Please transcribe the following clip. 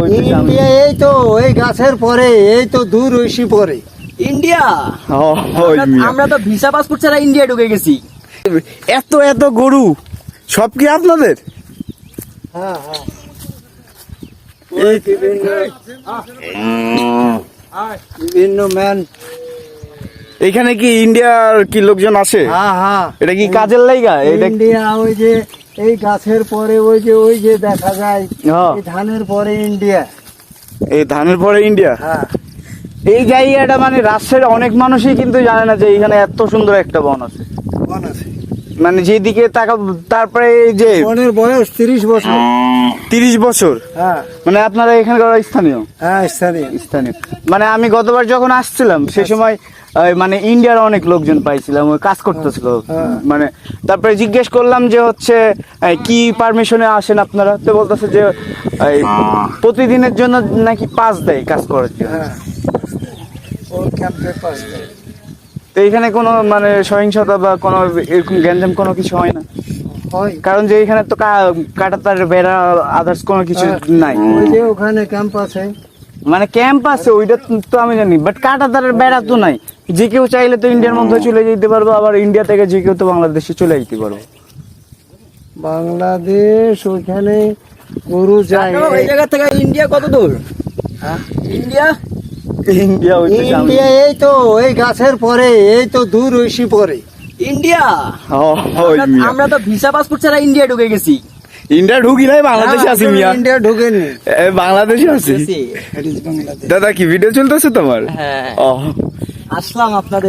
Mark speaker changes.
Speaker 1: হইতেছে
Speaker 2: ইন্ডিয়া এই তো ওই গাছের পরে এই তো দূর ঐশী পরে
Speaker 3: ইন্ডিয়া
Speaker 1: ওই মিয়া।
Speaker 3: আমরা তো ভিসা পাসপোর্ট ছাড়া ইন্ডিয়া ঢুকে গেছি।
Speaker 1: এত এত গরু সব কি আপনাদের?
Speaker 2: হ্যাঁ হ্যাঁ ওই বিভিন্ন ম্যান
Speaker 1: এখানে কি ইন্ডিয়ার কি লোকজন আসে?
Speaker 2: হ্যাঁ হ্যাঁ
Speaker 1: এটা কি কাজের লাইগা? এটা
Speaker 2: ইন্ডিয়া ওই যে এই গাছের পরে ওই যে দেখা যায়
Speaker 1: হ্যাঁ।
Speaker 2: এই ধানের পরে ইন্ডিয়া।
Speaker 1: এই ধানের পরে ইন্ডিয়া।
Speaker 2: হ্যাঁ
Speaker 1: এই জায়গাটা মানে রাজশাহীর অনেক মানুষই কিন্তু জানে না যে এখানে এত সুন্দর একটা বন আছে।
Speaker 2: বন আছে।
Speaker 1: মানে যেদিকে তারপরে এই যে
Speaker 2: বনের বয়স 30 বছর।
Speaker 1: 30 বছর।
Speaker 2: হ্যাঁ
Speaker 1: মানে আপনারা এখানকার স্থানীয়?
Speaker 2: হ্যাঁ স্থানীয়।
Speaker 1: স্থানীয় মানে আমি গতবার যখন আসছিলাম সে সময় মানে ইন্ডিয়ার অনেক লোকজন পাইছিলাম, ওই কাজ করতেছিল।
Speaker 2: হ্যাঁ।
Speaker 1: মানে তারপরে জিজ্ঞেস করলাম যে হচ্ছে কি পারমিশনে আসেন আপনারা, তো বলতেছে যে এই প্রতিদিনের জন্য নাকি পাস দেয় কাজ করার জন্য।
Speaker 2: হ্যাঁ ওর ক্যাম্পে পাস
Speaker 1: তো এখানে কোনো মানে সহিংসতা বা কোনো এরকম গ্যাঞ্জাম কোনো কিছু হয় না?
Speaker 2: হয়।
Speaker 1: কারণ যে এখানে তো কাঁটাতার বেড়া আদার্স কোনো কিছু নাই।
Speaker 2: ওই যে ওখানে ক্যাম্প আছে।
Speaker 1: মানে ক্যাম্প আছে ওইটা তো আমি জানি, বাট কাঁটাতারের বেড়া তো নাই। যে কেউ চাইলে তো ইন্ডিয়ার মধ্যে চলে যেতে পারবো, আবার ইন্ডিয়া থেকে যে কেউ তো বাংলাদেশে চলে যেতে পারবো।
Speaker 2: বাংলাদেশ ওইখানে গরু যায়।
Speaker 3: এই জায়গা থেকে ইন্ডিয়া কত দূর?
Speaker 2: হ্যাঁ?
Speaker 3: ইন্ডিয়া
Speaker 1: ইন্ডিয়া হইতেছে
Speaker 2: ইন্ডিয়া এই তো ওই গাছের পরে এই তো দূর ঐশী পরে।
Speaker 3: ইন্ডিয়া আমরা তো ভিসা পাসপোর্ট ছাড়া ইন্ডিয়া ঢুকে গেছি।
Speaker 1: ইন্ডিয়া ঢুকি নাই, বাংলাদেশে আছি মিয়া।
Speaker 2: ইন্ডিয়া ঢুকেনি।
Speaker 1: বাংলাদেশে আছি।
Speaker 2: It is Bangladesh.
Speaker 1: দাদা কি ভিডিও চলতেছে তোমার?
Speaker 3: হ্যাঁ
Speaker 1: ও
Speaker 3: আসলাম আপনাদের